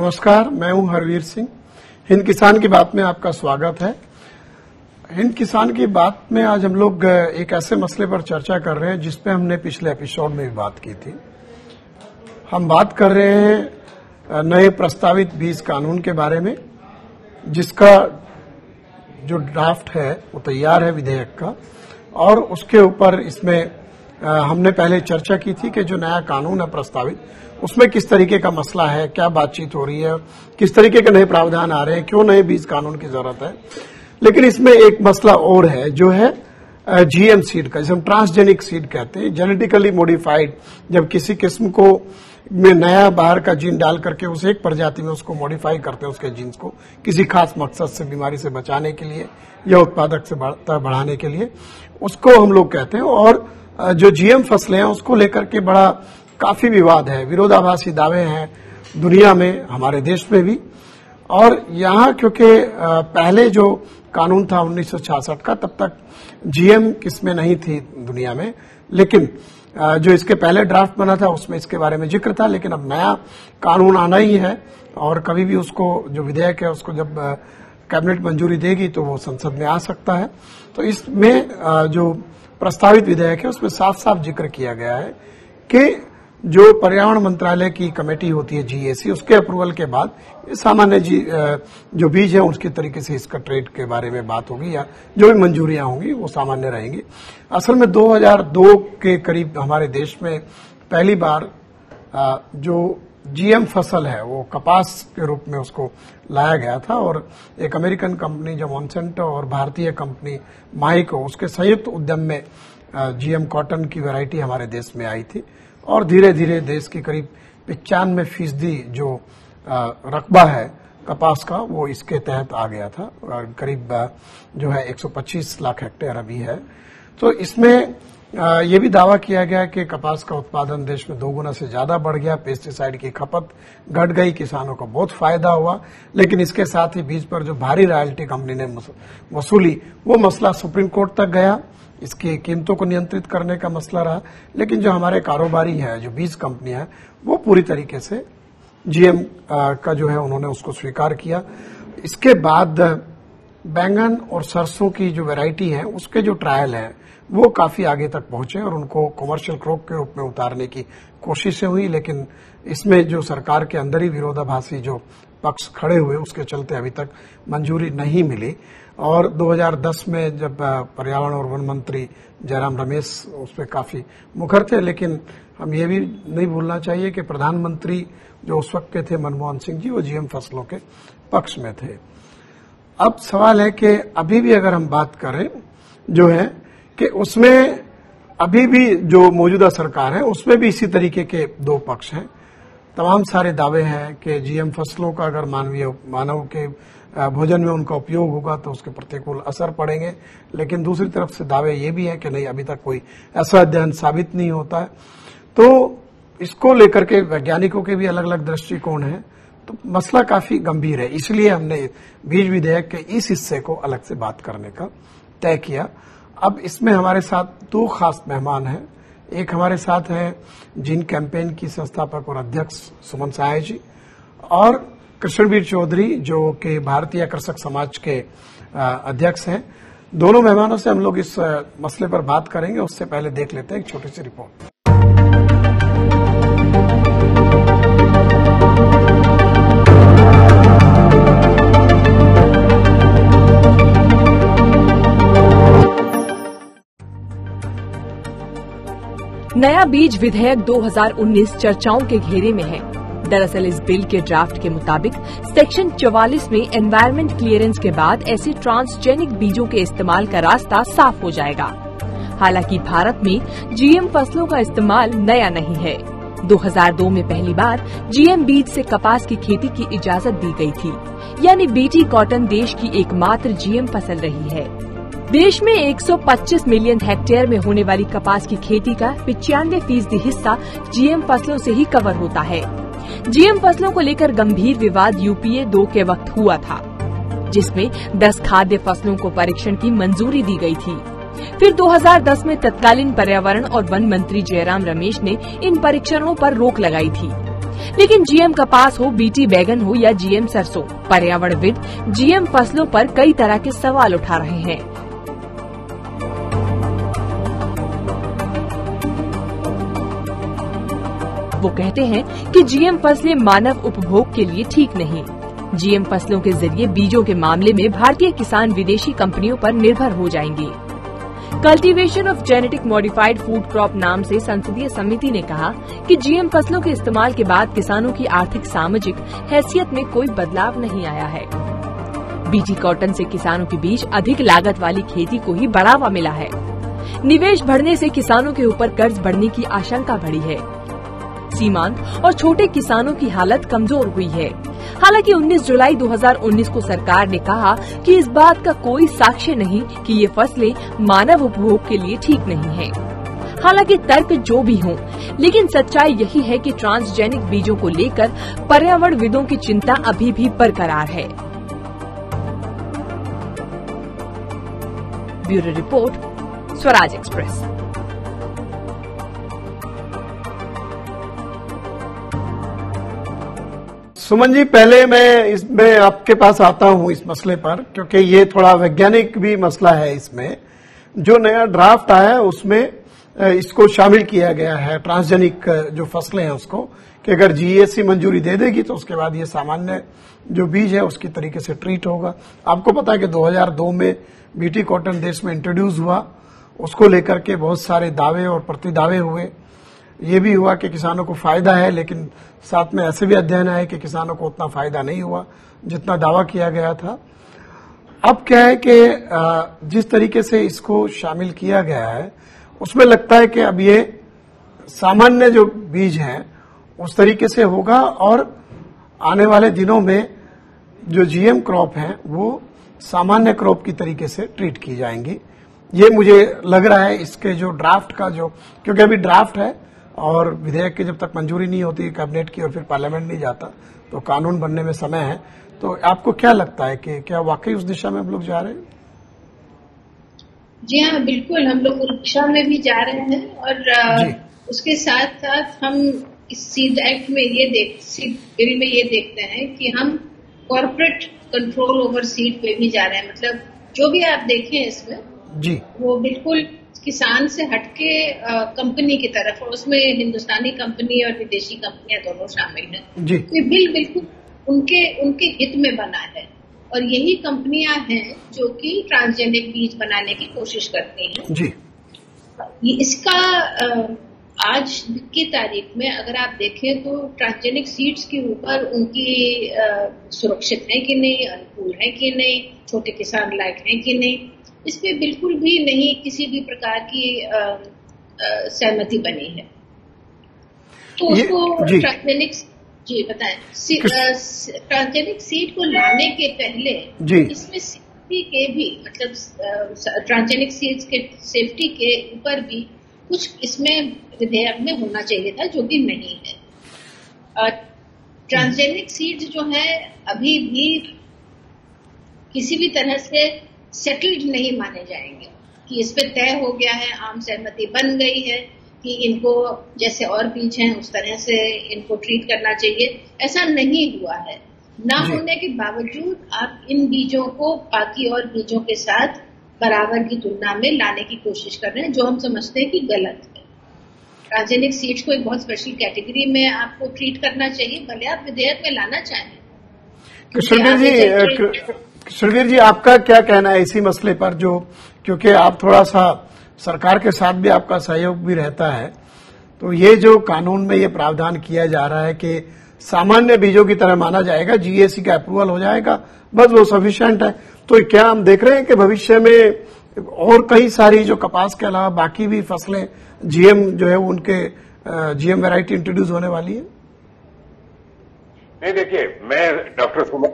नमस्कार, मैं हूं हरवीर सिंह। हिंद किसान की बात में आपका स्वागत है। हिंद किसान की बात में आज हम लोग एक ऐसे मसले पर चर्चा कर रहे हैं जिस पे हमने पिछले एपिसोड में भी बात की थी। हम बात कर रहे हैं नए प्रस्तावित बीज कानून के बारे में, जिसका जो ड्राफ्ट है वो तैयार है विधेयक का, और उसके ऊपर इसमें हमने पहले चर्चा की थी कि जो नया कानून है प्रस्तावित, उसमें किस तरीके का मसला है, क्या बातचीत हो रही है, किस तरीके के नए प्रावधान आ रहे हैं, क्यों नए बीज कानून की जरूरत है। लेकिन इसमें एक मसला और है, जो है जीएम सीड का, जिसे हम ट्रांसजेनिक सीड कहते हैं, जेनेटिकली मॉडिफाइड। जब किसी किस्म को में नया बाहर का जीन डाल करके उसे एक प्रजाति में उसको मॉडिफाई करते हैं, उसके जीन्स को किसी खास मकसद से, बीमारी से बचाने के लिए या उत्पादक से बढ़ाने के लिए, उसको हम लोग कहते हैं। और जो जीएम फसलें हैं उसको लेकर के बड़ा काफी विवाद है, विरोधाभासी दावे हैं दुनिया में, हमारे देश में भी। और यहाँ क्योंकि पहले जो कानून था 1966 का, तब तक जीएम किस्में नहीं थी दुनिया में, लेकिन जो इसके पहले ड्राफ्ट बना था उसमें इसके बारे में जिक्र था। लेकिन अब नया कानून आना ही है, और कभी भी उसको, जो विधेयक है उसको जब कैबिनेट मंजूरी देगी तो वो संसद में आ सकता है। तो इसमें जो प्रस्तावित विधेयक है उसमें साफ साफ जिक्र किया गया है कि जो पर्यावरण मंत्रालय की कमेटी होती है जीएसी, उसके अप्रूवल के बाद सामान्य जो बीज है उसके तरीके से इसका ट्रेड के बारे में बात होगी, या जो भी मंजूरियां होंगी वो सामान्य रहेंगी। असल में 2002 के करीब हमारे देश में पहली बार जो जीएम फसल है वो कपास के रूप में उसको लाया गया था, और एक अमेरिकन कंपनी जो मॉन्सेंटो और भारतीय कंपनी माइको, उसके संयुक्त उद्यम में जीएम कॉटन की वैरायटी हमारे देश में आई थी। और धीरे धीरे देश की करीब 95% जो रकबा है कपास का वो इसके तहत आ गया था, और करीब जो है 125 लाख हेक्टेयर अभी है। तो इसमें ये भी दावा किया गया कि कपास का उत्पादन देश में 2 गुना से ज्यादा बढ़ गया, पेस्टिसाइड की खपत घट गई, किसानों को बहुत फायदा हुआ। लेकिन इसके साथ ही बीज पर जो भारी रॉयल्टी कंपनी ने वसूली, वो मसला सुप्रीम कोर्ट तक गया, इसकी कीमतों को नियंत्रित करने का मसला रहा। लेकिन जो हमारे कारोबारी है, जो बीज कंपनियां हैं, वो पूरी तरीके से जीएम का जो है उन्होंने उसको स्वीकार किया। इसके बाद बैंगन और सरसों की जो वैरायटी है उसके जो ट्रायल है वो काफी आगे तक पहुंचे, और उनको कमर्शियल क्रॉप के रूप में उतारने की कोशिशें हुई। लेकिन इसमें जो सरकार के अंदर ही विरोधाभासी जो पक्ष खड़े हुए, उसके चलते अभी तक मंजूरी नहीं मिली। और 2010 में जब पर्यावरण और वन मंत्री जयराम रमेश उस पर काफी मुखर थे, लेकिन हम ये भी नहीं भूलना चाहिए कि प्रधानमंत्री जो उस वक्त के थे मनमोहन सिंह जी, वो जीएम फसलों के पक्ष में थे। अब सवाल है कि अभी भी अगर हम बात करें जो है कि उसमें अभी भी जो मौजूदा सरकार है उसमें भी इसी तरीके के 2 पक्ष हैं। तमाम सारे दावे हैं कि जीएम फसलों का अगर मानव के भोजन में उनका उपयोग होगा तो उसके प्रतिकूल असर पड़ेंगे। लेकिन दूसरी तरफ से दावे ये भी है कि नहीं, अभी तक कोई ऐसा अध्ययन साबित नहीं होता है। तो इसको लेकर के वैज्ञानिकों के भी अलग अलग दृष्टिकोण हैं। तो मसला काफी गंभीर है, इसलिए हमने बीज विधेयक के इस हिस्से को अलग से बात करने का तय किया। अब इसमें हमारे साथ 2 खास मेहमान हैं। एक हमारे साथ हैं जीन कैंपेन की संस्थापक और अध्यक्ष सुमन सहाय जी, और कृष्णवीर चौधरी जो कि भारतीय कृषक समाज के अध्यक्ष हैं। दोनों मेहमानों से हम लोग इस मसले पर बात करेंगे। उससे पहले देख लेते हैं एक छोटी सी रिपोर्ट। नया बीज विधेयक 2019 चर्चाओं के घेरे में है। दरअसल इस बिल के ड्राफ्ट के मुताबिक सेक्शन 44 में एनवायरमेंट क्लियरेंस के बाद ऐसे ट्रांसजेनिक बीजों के इस्तेमाल का रास्ता साफ हो जाएगा। हालांकि भारत में जीएम फसलों का इस्तेमाल नया नहीं है। 2002 में पहली बार जीएम बीज से कपास की खेती की इजाजत दी गई थी, यानी बीटी कॉटन देश की एकमात्र जीएम फसल रही है। देश में 125 मिलियन हेक्टेयर में होने वाली कपास की खेती का 95% हिस्सा जीएम फसलों से ही कवर होता है। जीएम फसलों को लेकर गंभीर विवाद यूपीए 2 के वक्त हुआ था, जिसमें 10 खाद्य फसलों को परीक्षण की मंजूरी दी गई थी। फिर 2010 में तत्कालीन पर्यावरण और वन मंत्री जयराम रमेश ने इन परीक्षणों पर रोक लगाई थी। लेकिन जीएम कपास हो, बीटी बैगन हो या जीएम सरसों, पर्यावरणविद जीएम फसलों पर कई तरह के सवाल उठा रहे हैं। वो कहते हैं कि जीएम फसलें मानव उपभोग के लिए ठीक नहीं। जीएम फसलों के जरिए बीजों के मामले में भारतीय किसान विदेशी कंपनियों पर निर्भर हो जाएंगे। Cultivation of genetic modified food crop नाम से संसदीय समिति ने कहा कि जीएम फसलों के इस्तेमाल के बाद किसानों की आर्थिक सामाजिक हैसियत में कोई बदलाव नहीं आया है। बीटी कॉटन से किसानों के बीच अधिक लागत वाली खेती को ही बढ़ावा मिला है। निवेश बढ़ने से किसानों के ऊपर कर्ज बढ़ने की आशंका बढ़ी है। सीमांत और छोटे किसानों की हालत कमजोर हुई है। हालांकि 19 जुलाई 2019 को सरकार ने कहा कि इस बात का कोई साक्ष्य नहीं कि ये फसलें मानव उपभोग के लिए ठीक नहीं हैं। हालांकि तर्क जो भी हों, लेकिन सच्चाई यही है कि ट्रांसजेनिक बीजों को लेकर पर्यावरणविदों की चिंता अभी भी बरकरार है। Bureau report, Swaraj Express. Suman ji, पहले मैं इसमें आपके पास आता हूं इस मसले पर, क्योंकि ये थोड़ा वैज्ञानिक भी मसला है। इसमें जो नया ड्राफ्ट आया है उसमें इसको शामिल किया गया है, ट्रांसजेनिक जो फसलें हैं उसको, कि अगर जीएससी मंजूरी दे देगी तो उसके बाद ये सामान्य जो बीज है उसकी तरीके से ट्रीट होगा। आपको पता है कि 2002 में बीटी कॉटन देश में इंट्रोड्यूस हुआ, उसको लेकर के बहुत सारे दावे और प्रतिदावे हुए। ये भी हुआ कि किसानों को फायदा है, लेकिन साथ में ऐसे भी अध्ययन आए कि किसानों को उतना फायदा नहीं हुआ जितना दावा किया गया था। अब क्या है कि जिस तरीके से इसको शामिल किया गया है उसमें लगता है कि अब ये सामान्य जो बीज हैं उस तरीके से होगा और आने वाले दिनों में जो जीएम क्रॉप हैं वो सामान्य क्रॉप की तरीके से ट्रीट की जाएंगी। ये मुझे लग रहा है इसके जो ड्राफ्ट का जो, क्योंकि अभी ड्राफ्ट है और विधेयक की जब तक मंजूरी नहीं होती कैबिनेट की और फिर पार्लियामेंट नहीं जाता तो कानून बनने में समय है। तो आपको क्या लगता है कि क्या वाकई उस दिशा में हम लोग जा रहे हैं? जी हाँ, बिल्कुल हम लोग उस दिशा में भी जा रहे हैं और उसके साथ साथ हम इस सीड एक्ट में सीड बिल में ये देखते हैं कि हम कॉर्पोरेट कंट्रोल ओवर सीड पे भी जा रहे हैं। मतलब जो भी आप देखें इसमें जी, वो बिल्कुल किसान से हटके कंपनी की तरफ, और उसमें हिंदुस्तानी कंपनी और विदेशी कंपनियां दोनों शामिल हैं। जी, ये बिल बिल्कुल उनके हित में बना है और यही कंपनियां हैं जो कि ट्रांसजेनिक बीज बनाने की कोशिश करती हैं। जी, इसका आज की तारीख में अगर आप देखें तो ट्रांसजेनिक सीड्स के ऊपर उनकी सुरक्षित है कि नहीं, अनुकूल है कि नहीं, छोटे किसान लायक है कि नहीं, इस पे बिल्कुल भी नहीं किसी भी प्रकार की सहमति बनी है। तो उसको ट्रांसजेनिक बताएं, ट्रांसजेनिक सीड को लाने के पहले इसमें सेफ्टी के भी, मतलब ट्रांसजेनिक सीड्स के सेफ्टी के ऊपर भी कुछ इसमें विधेयक में होना चाहिए था, जो कि नहीं है। ट्रांसजेनिक सीड्स जो है अभी भी किसी भी तरह से सेटल्ड नहीं माने जाएंगे कि इस पे तय हो गया है, आम सहमति बन गई है कि इनको जैसे और बीज हैं उस तरह से इनको ट्रीट करना चाहिए। ऐसा नहीं हुआ है। ना होने के बावजूद आप इन बीजों को बाकी और बीजों के साथ बराबर की तुलना में लाने की कोशिश कर रहे हैं, जो हम समझते हैं कि गलत है। ट्रांसजेनिक सीड्स को एक बहुत स्पेशल कैटेगरी में आपको ट्रीट करना चाहिए, भले आप विधेयक में लाना चाहें। कृष्णवीर जी, आपका क्या कहना है इसी मसले पर, जो क्योंकि आप थोड़ा सा सरकार के साथ भी आपका सहयोग भी रहता है, तो ये जो कानून में ये प्रावधान किया जा रहा है कि सामान्य बीजों की तरह माना जाएगा, जीएससी का अप्रूवल हो जाएगा, बस वो सफिशिएंट है, तो क्या हम देख रहे हैं कि भविष्य में और कई सारी जो कपास के अलावा बाकी भी फसलें जीएम जो है उनके जीएम वैरायटी इंट्रोड्यूस होने वाली है? नहीं, देखिए, मैं डॉक्टर सुमन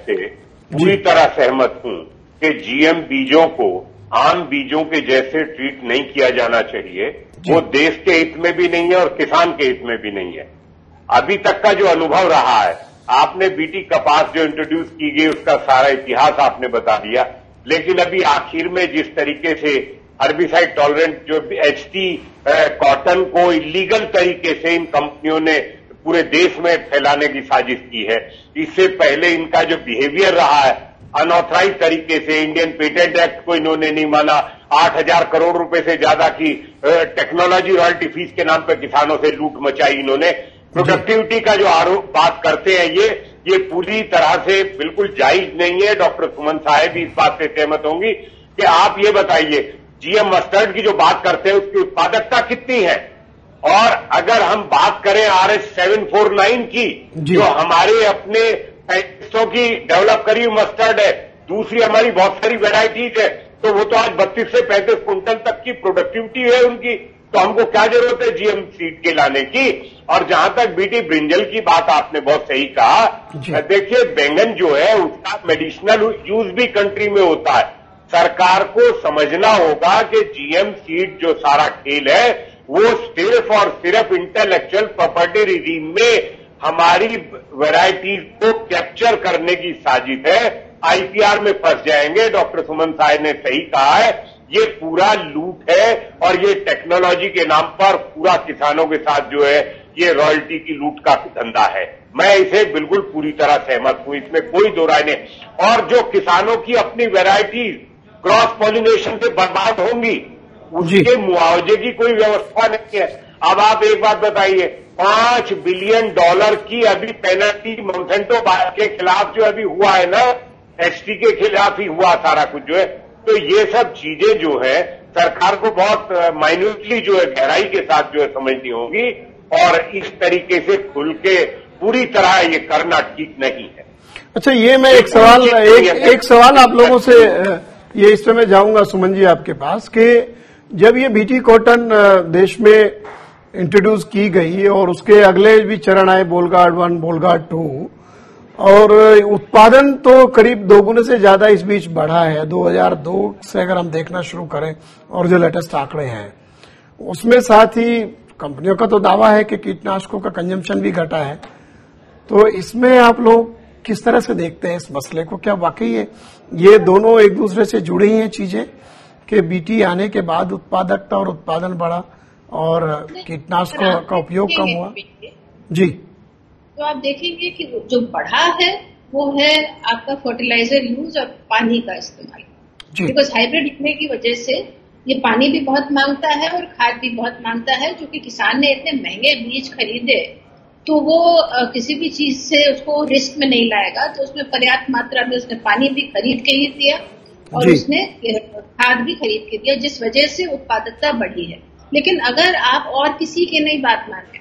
से पूरी तरह सहमत हूं कि जीएम बीजों को आम बीजों के जैसे ट्रीट नहीं किया जाना चाहिए। वो देश के हित में भी नहीं है और किसान के हित में भी नहीं है। अभी तक का जो अनुभव रहा है, आपने बीटी कपास जो इंट्रोड्यूस की गई उसका सारा इतिहास आपने बता दिया, लेकिन अभी आखिर में जिस तरीके से हर्बिसाइड टॉलरेंट जो एचटी कॉटन को इलीगल तरीके से इन कंपनियों ने पूरे देश में फैलाने की साजिश की है। इससे पहले इनका जो बिहेवियर रहा है अनऑथराइज तरीके से, इंडियन पेटेंट एक्ट को इन्होंने नहीं माना, 8,000 करोड़ रुपए से ज्यादा की टेक्नोलॉजी रॉयल्टी फीस के नाम पर किसानों से लूट मचाई इन्होंने। प्रोडक्टिविटी का जो आरोप बात करते हैं ये पूरी तरह से बिल्कुल जायज नहीं है। डॉक्टर सुमन साहेब भी इस बात से सहमत होंगी कि आप ये बताइए, जीएम मस्टर्ड की जो बात करते हैं उसकी उत्पादकता कितनी है, और अगर हम बात करें RS 749 की जो हमारे अपने साइंटिस्टों की डेवलप करी हुई मस्टर्ड है, दूसरी हमारी बहुत सारी वेराइटीज है, तो वो तो आज 32 से 35 क्विंटल तक की प्रोडक्टिविटी है उनकी, तो हमको क्या जरूरत है जीएम सीड के लाने की। और जहां तक बीटी ब्रिंजल की बात आपने बहुत सही कहा, देखिए बैंगन जो है उसका मेडिसिनल यूज भी कंट्री में होता है। सरकार को समझना होगा कि जीएम सीड जो सारा खेल है वो सिर्फ और सिर्फ इंटेलेक्चुअल प्रॉपर्टी रिजीम में हमारी वैरायटी को कैप्चर करने की साजिश है। आईपीआर में फंस जाएंगे। डॉक्टर सुमन साहेब ने सही कहा है, ये पूरा लूट है और ये टेक्नोलॉजी के नाम पर पूरा किसानों के साथ जो है ये रॉयल्टी की लूट का धंधा है। मैं इसे बिल्कुल पूरी तरह सहमत हूं, इसमें कोई दो राय नहीं। और जो किसानों की अपनी वैरायटीज क्रॉस पॉलिनेशन से बर्बाद होंगी उसके मुआवजे की कोई व्यवस्था नहीं है। अब आप एक बात बताइए, $5 बिलियन की अभी पेनल्टी मोंसेंटो के खिलाफ जो अभी हुआ है ना, एचटी के खिलाफ ही हुआ सारा कुछ जो है, तो ये सब चीजें जो है सरकार को बहुत माइन्यूटली जो है गहराई के साथ जो है समझनी होगी, और इस तरीके से खुल के पूरी तरह ये करना ठीक नहीं है। अच्छा, ये मैं एक सवाल आप लोगों से ये इस पे मैं जाऊंगा सुमन जी आपके पास कि जब ये बीटी कॉटन देश में इंट्रोड्यूस की गई और उसके अगले भी चरण आए, बोलगार्ड 1, बोलगार्ड 2, और उत्पादन तो करीब दोगुने से ज्यादा इस बीच बढ़ा है। 2002 से अगर हम देखना शुरू करें और जो लेटेस्ट आंकड़े हैं उसमें, साथ ही कंपनियों का तो दावा है कि कीटनाशकों का कंजम्पशन भी घटा है। तो इसमें आप लोग किस तरह से देखते हैं इस मसले को? क्या वाकई ये दोनों एक दूसरे से जुड़ी हैं चीजें कि बीटी आने के बाद उत्पादकता और उत्पादन बढ़ा और कीटनाशकों का उपयोग कम हुआ? जी, तो आप देखेंगे कि जो बढ़ा है वो है आपका फर्टिलाइजर यूज और पानी का इस्तेमाल, बिकॉज हाइब्रिड होने की वजह से ये पानी भी बहुत मांगता है और खाद भी बहुत मांगता है। जो कि किसान ने इतने महंगे बीज खरीदे तो वो किसी भी चीज से उसको रिस्क में नहीं लाएगा, तो उसमें पर्याप्त मात्रा में उसने पानी भी खरीद के ही दिया और उसने खाद भी खरीद के दिया, जिस वजह से उत्पादकता बढ़ी है। लेकिन अगर आप और किसी की नहीं बात माने,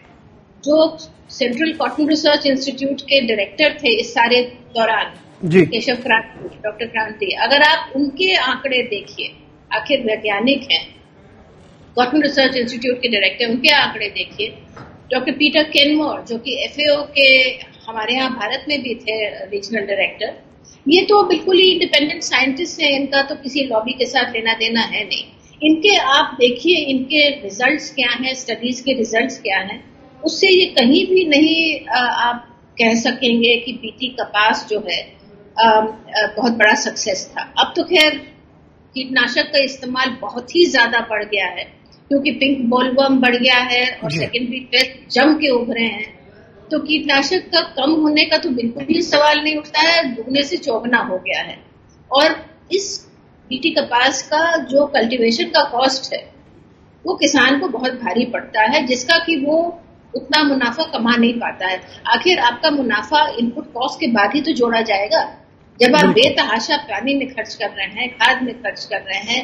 जो सेंट्रल कॉटन रिसर्च इंस्टीट्यूट के डायरेक्टर थे इस सारे दौरान, केशव क्रांति, डॉक्टर क्रांति, अगर आप उनके आंकड़े देखिए, आखिर वैज्ञानिक हैं, कॉटन रिसर्च इंस्टीट्यूट के डायरेक्टर, उनके आंकड़े देखिए। डॉक्टर पीटर केनमोर जो कि एफएओ के हमारे यहाँ भारत में भी थे रीजनल डायरेक्टर, ये तो बिल्कुल ही इंडिपेंडेंट साइंटिस्ट हैं, इनका तो किसी लॉबी के साथ लेना देना है नहीं। इनके आप देखिए इनके रिजल्ट्स क्या हैं, स्टडीज के रिजल्ट्स क्या हैं, उससे ये कहीं भी नहीं आप कह सकेंगे कि बीटी कपास जो है बहुत बड़ा सक्सेस था। अब तो खैर कीटनाशक का इस्तेमाल बहुत ही ज्यादा बढ़ गया है क्योंकि पिंक बोलवर्म बढ़ गया है और सेकेंडरी पेस्ट जम के उभरे हैं, तो कीटनाशक का कम होने का तो बिल्कुल भी सवाल नहीं उठता है, दुगने से चौगुना हो गया है। और इस बीटी कपास का जो कल्टीवेशन का कॉस्ट है वो किसान को बहुत भारी पड़ता है, जिसका कि वो उतना मुनाफा कमा नहीं पाता है। आखिर आपका मुनाफा इनपुट कॉस्ट के बाद ही तो जोड़ा जाएगा। जब आप बेतहाशा पानी में खर्च कर रहे हैं, खाद में खर्च कर रहे हैं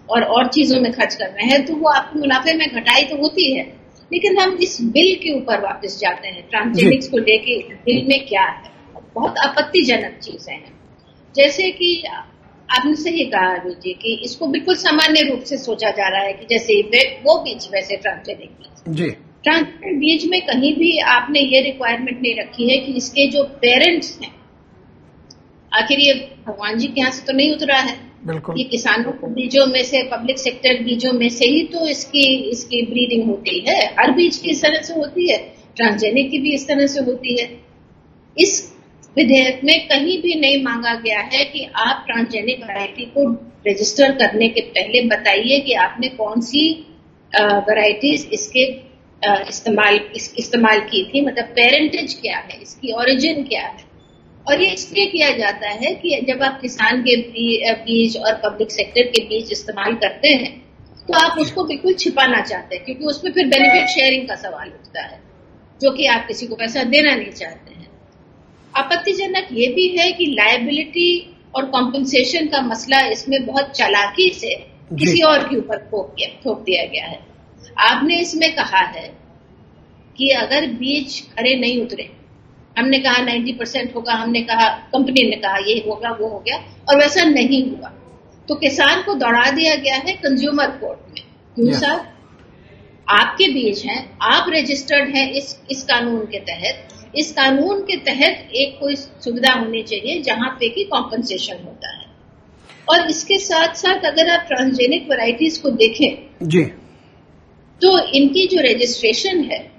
और चीजों में खर्च कर रहे हैं, तो वो आपके मुनाफे में घटाई तो होती है। लेकिन हम इस बिल के ऊपर वापस जाते हैं, ट्रांसजेनिक्स को लेके बिल में क्या है, बहुत आपत्तिजनक चीजें हैं। जैसे कि आपने सही कहा अभी जी कि इसको बिल्कुल सामान्य रूप से सोचा जा रहा है कि जैसे वो बीज वैसे ट्रांसजेनिक बीज। ट्रांसजेनिक बीज में कहीं भी आपने ये रिक्वायरमेंट नहीं रखी है कि इसके जो पेरेंट्स हैं, आखिर ये भगवान जी के यहाँ से तो नहीं उतरा है, ये किसानों को बीजों में से, पब्लिक सेक्टर बीजों में से ही तो इसकी ब्रीडिंग होती है। हर बीज की इस तरह से होती है, ट्रांसजेनिक की भी इस तरह से होती है। इस विधेयक में कहीं भी नहीं मांगा गया है कि आप ट्रांसजेनिक वैरायटी को रजिस्टर करने के पहले बताइए कि आपने कौन सी वैरायटीज इसके इस्तेमाल की थी, मतलब पेरेंटेज क्या है, इसकी ओरिजिन क्या है। और ये इसलिए किया जाता है कि जब आप किसान के बीज और पब्लिक सेक्टर के बीज इस्तेमाल करते हैं तो आप उसको बिल्कुल छिपाना चाहते हैं, क्योंकि उसमें फिर बेनिफिट शेयरिंग का सवाल उठता है, जो कि आप किसी को पैसा देना नहीं चाहते हैं। आपत्तिजनक ये भी है कि लायबिलिटी और कॉम्पेंसेशन का मसला इसमें बहुत चालाकी से किसी और के ऊपर थोप दिया गया है। आपने इसमें कहा है कि अगर बीज खरे नहीं उतरे, हमने कहा 90% होगा, हमने कहा, कंपनी ने कहा ये होगा वो हो गया, और वैसा नहीं हुआ, तो किसान को दौड़ा दिया गया है कंज्यूमर कोर्ट में। क्यों साहब? आपके बीज हैं, आप रजिस्टर्ड हैं इस कानून के तहत। इस कानून के तहत एक कोई सुविधा होनी चाहिए जहां पे कि कॉम्पनसेशन होता है। और इसके साथ साथ अगर आप ट्रांसजेनिक वैरायटीज को देखें जी, तो इनकी जो रजिस्ट्रेशन है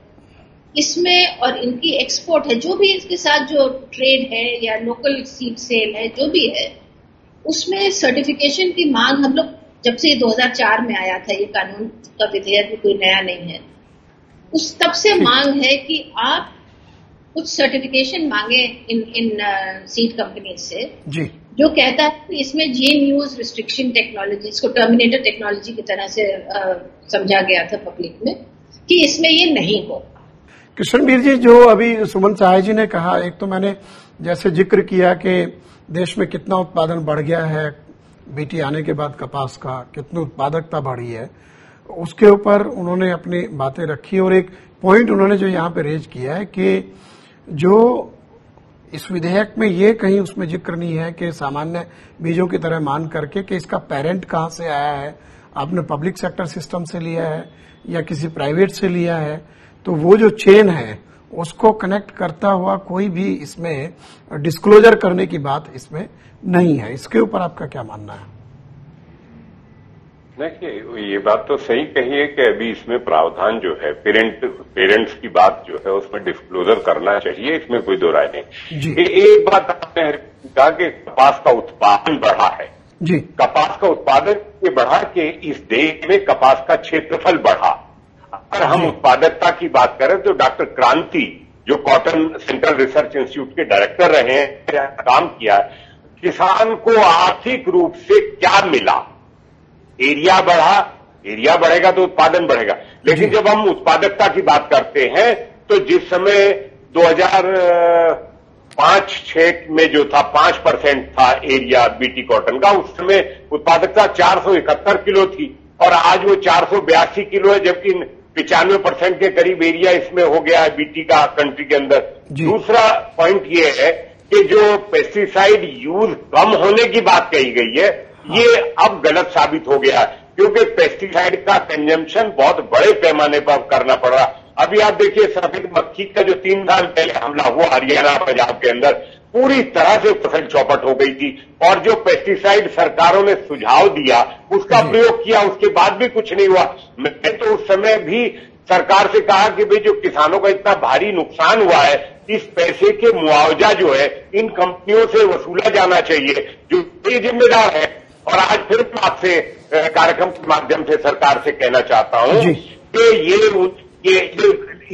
इसमें और इनकी एक्सपोर्ट है, जो भी इसके साथ जो ट्रेड है या लोकल सीड सेल है, जो भी है, उसमें सर्टिफिकेशन की मांग हम लोग जब से 2004 में आया था, ये कानून का विधेयक भी कोई नया नहीं है, उस तब से मांग है कि आप कुछ सर्टिफिकेशन मांगे इन सीड कंपनी से, जी, जो कहता है कि इसमें जीन यूज रिस्ट्रिक्शन टेक्नोलॉजी, इसको टर्मिनेटर टेक्नोलॉजी की तरह से समझा गया था पब्लिक में, कि इसमें ये नहीं हो। कृष्णवीर जी, जो अभी सुमन सहाय जी ने कहा, एक तो मैंने जैसे जिक्र किया कि देश में कितना उत्पादन बढ़ गया है बीटी आने के बाद, कपास का कितनी उत्पादकता बढ़ी है, उसके ऊपर उन्होंने अपनी बातें रखी। और एक पॉइंट उन्होंने जो यहाँ पे रेज किया है कि जो इस विधेयक में ये कहीं उसमें जिक्र नहीं है कि सामान्य बीजों की तरह मान करके कि इसका पेरेंट कहाँ से आया है, आपने पब्लिक सेक्टर सिस्टम से लिया है या किसी प्राइवेट से लिया है, तो वो जो चेन है उसको कनेक्ट करता हुआ कोई भी इसमें डिस्क्लोजर करने की बात इसमें नहीं है। इसके ऊपर आपका क्या मानना है? देखिए, ये बात तो सही कही है कि अभी इसमें प्रावधान जो है पेरेंट्स की बात जो है उसमें डिस्क्लोजर करना चाहिए, इसमें कोई दो राय नहीं। एक बात आपने कहा कि कपास का उत्पादन बढ़ा है जी, कपास का उत्पादन बढ़ा के इस देश में कपास का क्षेत्रफल बढ़ा। अगर हम उत्पादकता की बात करें तो डॉक्टर क्रांति, जो कॉटन सेंट्रल रिसर्च इंस्टीट्यूट के डायरेक्टर रहे हैं, काम किया, किसान को आर्थिक रूप से क्या मिला? एरिया बढ़ा, एरिया बढ़ेगा तो उत्पादन बढ़ेगा। लेकिन जब हम उत्पादकता की बात करते हैं तो जिस समय 2005-6 में जो था 5% था एरिया बीटी कॉटन का, उस समय उत्पादकता 471 किलो थी और आज वो 482 किलो है, जबकि 95% के करीब एरिया इसमें हो गया है बीटी का कंट्री के अंदर। दूसरा पॉइंट ये है कि जो पेस्टिसाइड यूज कम होने की बात कही गई है, ये अब गलत साबित हो गया, क्योंकि पेस्टिसाइड का कंजम्पशन बहुत बड़े पैमाने पर करना पड़ रहा। अभी आप देखिए, सफेद मक्खी का जो 3 साल पहले हमला हुआ हरियाणा पंजाब के अंदर, पूरी तरह से फसल चौपट हो गई थी, और जो पेस्टिसाइड सरकारों ने सुझाव दिया उसका प्रयोग किया, उसके बाद भी कुछ नहीं हुआ। मैंने तो उस समय भी सरकार से कहा कि भाई जो किसानों का इतना भारी नुकसान हुआ है, इस पैसे के मुआवजा जो है इन कंपनियों से वसूला जाना चाहिए, जो ये जिम्मेदार है। और आज फिर मैं आपसे कार्यक्रम के माध्यम से सरकार से कहना चाहता हूं कि ये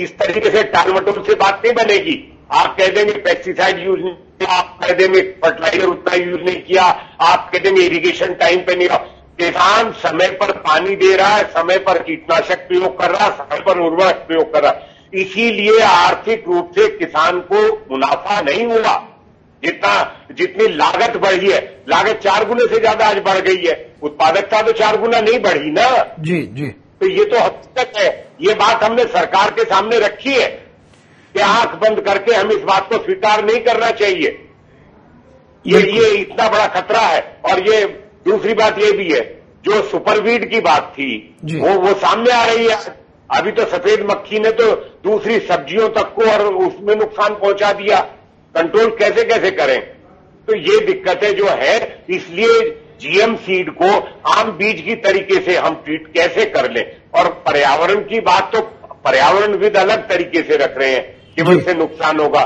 इस तरीके से टालमटोल से बात नहीं बनेगी। आप कह देंगे पेस्टिसाइड यूज नहीं किया, आप कह देंगे फर्टिलाइजर उतना यूज नहीं किया, आप कह देंगे इरिगेशन टाइम पे नहीं रहा। किसान समय पर पानी दे रहा है, समय पर कीटनाशक प्रयोग कर रहा है, समय पर उर्वरक प्रयोग कर रहा है, इसीलिए आर्थिक रूप से किसान को मुनाफा नहीं हुआ। जितनी लागत बढ़ी है, लागत 4 गुने से ज्यादा आज बढ़ गई है, उत्पादकता तो 4 गुना नहीं बढ़ी ना। जी जी, तो ये तो हकीकत है। ये बात हमने सरकार के सामने रखी है कि आंख बंद करके हम इस बात को स्वीकार नहीं करना चाहिए। ये इतना बड़ा खतरा है। और ये दूसरी बात ये भी है, जो सुपरवीड की बात थी वो सामने आ रही है। अभी तो सफेद मक्खी ने तो दूसरी सब्जियों तक को और उसमें नुकसान पहुंचा दिया। कंट्रोल कैसे कैसे करें? तो ये दिक्कतें जो है, इसलिए जीएम सीड को आम बीज की तरीके से हम ट्रीट कैसे कर लें। और पर्यावरण की बात तो पर्यावरणविद अलग तरीके से रख रहे हैं कि इससे नुकसान होगा।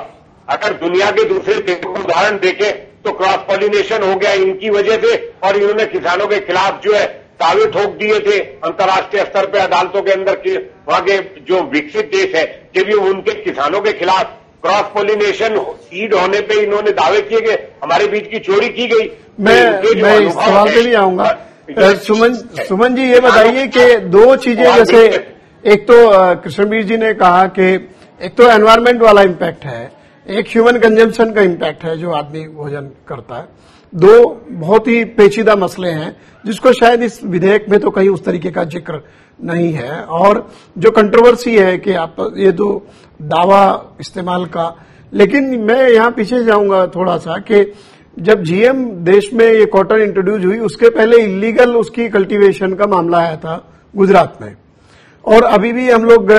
अगर दुनिया के दूसरे देशों का उदाहरण देखें तो क्रॉस पॉलिनेशन हो गया इनकी वजह से, और इन्होंने किसानों के खिलाफ जो है दावे ठोक दिए थे अंतर्राष्ट्रीय स्तर पे अदालतों के अंदर के वहां के जो विकसित देश है कि भी उनके किसानों के खिलाफ क्रॉस पोलिनेशन सीड होने पे इन्होंने दावे किए कि हमारे बीच की चोरी की गई। मैं इस सवाल पे भी आऊंगा। सुमन जी ये बताइए कि दो चीजें, जैसे एक तो कृष्णवीर जी ने कहा कि एक तो एनवायरमेंट वाला इम्पैक्ट है, एक ह्यूमन कंजम्पशन का इम्पैक्ट है जो आदमी भोजन करता है। दो बहुत ही पेचीदा मसले हैं जिसको शायद इस विधेयक में तो कहीं उस तरीके का जिक्र नहीं है। और जो कंट्रोवर्सी है कि आप ये तो दावा इस्तेमाल का, लेकिन मैं यहां पीछे जाऊंगा थोड़ा सा कि जब जीएम देश में ये कॉटन इंट्रोड्यूस हुई उसके पहले इलीगल उसकी कल्टीवेशन का मामला आया था गुजरात में, और अभी भी हम लोग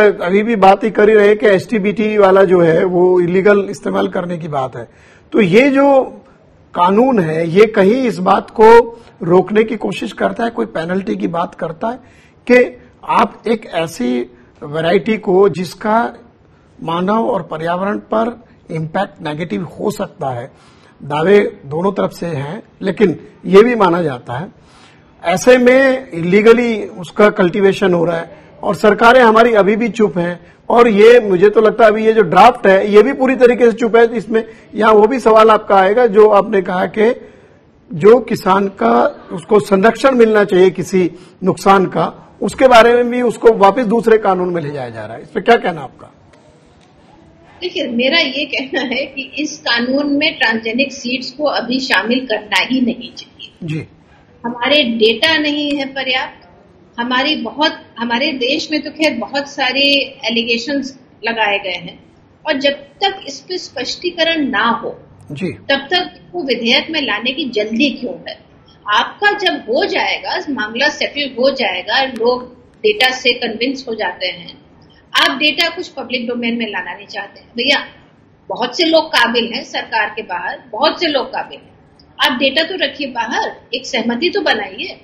बात ही कर ही रहे हैं कि एसटीबीटी वाला जो है वो इलीगल इस्तेमाल करने की बात है। तो ये जो कानून है ये कहीं इस बात को रोकने की कोशिश करता है, कोई पेनल्टी की बात करता है कि आप एक ऐसी वैरायटी को जिसका मानव और पर्यावरण पर इम्पैक्ट नेगेटिव हो सकता है, दावे दोनों तरफ से हैं लेकिन ये भी माना जाता है, ऐसे में इलीगली उसका कल्टीवेशन हो रहा है और सरकारें हमारी अभी भी चुप हैं। और ये मुझे तो लगता है अभी ये जो ड्राफ्ट है ये भी पूरी तरीके से चुप है। इसमें यहां वो भी सवाल आपका आएगा जो आपने कहा कि जो किसान का उसको संरक्षण मिलना चाहिए किसी नुकसान का, उसके बारे में भी उसको वापस दूसरे कानून में ले जाया जा रहा है। इस पर क्या कहना आपका? देखिए, मेरा ये कहना है कि इस कानून में ट्रांसजेनिक सीड्स को अभी शामिल करना ही नहीं चाहिए जी। हमारे डेटा नहीं है पर्याप्त। हमारे देश में तो खैर बहुत सारे एलिगेशंस लगाए गए हैं और जब तक इस पर स्पष्टीकरण ना हो जी तब तक वो विधेयक में लाने की जल्दी क्यों है। आपका जब हो जाएगा, मामला सेटल हो जाएगा, लोग डेटा से कन्विंस हो जाते हैं, आप डेटा कुछ पब्लिक डोमेन में लाना नहीं चाहते हैं। भैया बहुत से लोग काबिल हैं सरकार के बाहर, बहुत से लोग काबिल हैं, आप डेटा तो रखिए बाहर, एक सहमति तो बनाइए।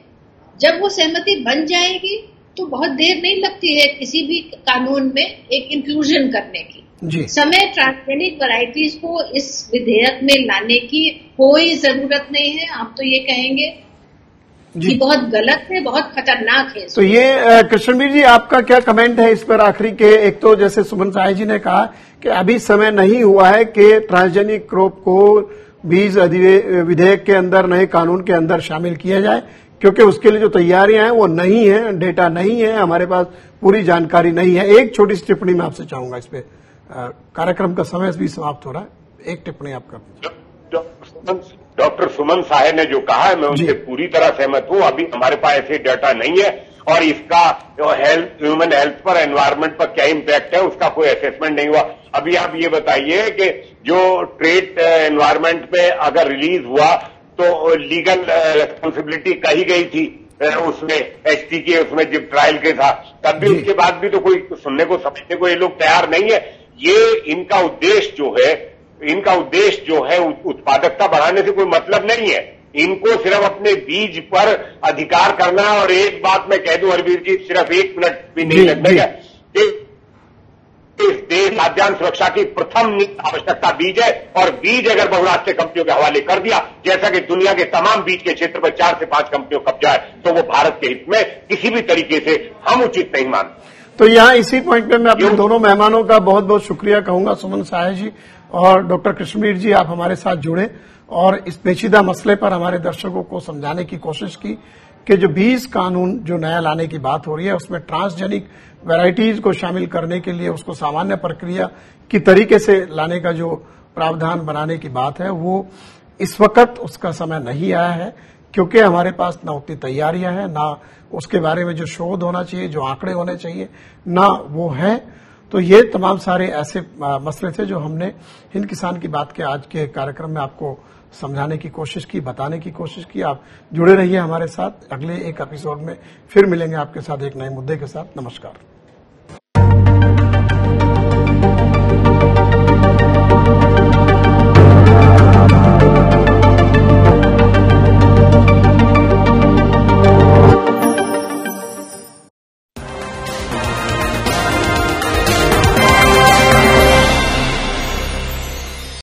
जब वो सहमति बन जाएगी तो बहुत देर नहीं लगती है किसी भी कानून में एक इंक्लूजन करने की जी। समय ट्रांसजेनिक वैरायटीज को इस विधेयक में लाने की कोई जरूरत नहीं है। आप तो ये कहेंगे कि बहुत गलत है, बहुत खतरनाक है। तो ये कृष्णवीर जी आपका क्या कमेंट है इस पर आखिरी के? एक तो जैसे सुमन साय जी ने कहा कि अभी समय नहीं हुआ है कि ट्रांसजेनिक क्रॉप को बीज विधेयक के अंदर, नए कानून के अंदर शामिल किया जाए, क्योंकि उसके लिए जो तैयारियां हैं वो नहीं है, डेटा नहीं है, हमारे पास पूरी जानकारी नहीं है। एक छोटी सी टिप्पणी मैं आपसे चाहूंगा इस पे, कार्यक्रम का समय भी समाप्त हो रहा है, एक टिप्पणी आपका। डॉक्टर सुमन साहे ने जो कहा है मैं उनसे पूरी तरह सहमत हूं। अभी हमारे पास ऐसे डाटा नहीं है और इसका ह्यूमन हेल्थ पर, एनवायरमेंट पर क्या इम्पैक्ट है उसका कोई असेसमेंट नहीं हुआ। अभी आप ये बताइए कि जो ट्रेड एनवायरमेंट पे अगर रिलीज हुआ तो लीगल रेस्पॉन्सिबिलिटी कही गई थी उसमें एचटी के, उसमें जब ट्रायल के था तब भी, उसके बाद भी तो कोई सुनने को समझने को ये लोग तैयार नहीं है। ये इनका उद्देश्य जो है उत्पादकता बढ़ाने से कोई मतलब नहीं है। इनको सिर्फ अपने बीज पर अधिकार करना है। और एक बात मैं कह दूं हरवीर जी, सिर्फ 1 मिनट भी नहीं लगेगा, इस देश खाद्यान्न सुरक्षा की प्रथम आवश्यकता बीज है और बीज अगर बहुराष्ट्रीय कंपनियों के हवाले कर दिया, जैसा कि दुनिया के तमाम बीज के क्षेत्र पर 4 से 5 कंपनियों कब्जा है, तो वो भारत के हित में किसी भी तरीके से हम उचित नहीं मानते। तो यहाँ इसी पॉइंट पे मैं अपने दोनों मेहमानों का बहुत बहुत शुक्रिया कहूंगा, सुमन साय जी और डॉक्टर कृष्णवीर जी, आप हमारे साथ जुड़े और इस पेचीदा मसले पर हमारे दर्शकों को समझाने की कोशिश की कि जो बीज कानून जो नया लाने की बात हो रही है उसमें ट्रांसजेनिक वैरायटीज को शामिल करने के लिए उसको सामान्य प्रक्रिया की तरीके से लाने का जो प्रावधान बनाने की बात है वो इस वक्त उसका समय नहीं आया है, क्योंकि हमारे पास ना उतनी तैयारियां हैं, ना उसके बारे में जो शोध होना चाहिए, जो आंकड़े होने चाहिए, ना वो है। तो ये तमाम सारे ऐसे मसले थे जो हमने हिंद किसान की बात के आज के कार्यक्रम में आपको समझाने की कोशिश की, बताने की कोशिश की। आप जुड़े रहिए हमारे साथ, अगले एक एपिसोड में फिर मिलेंगे आपके साथ एक नए मुद्दे के साथ। नमस्कार।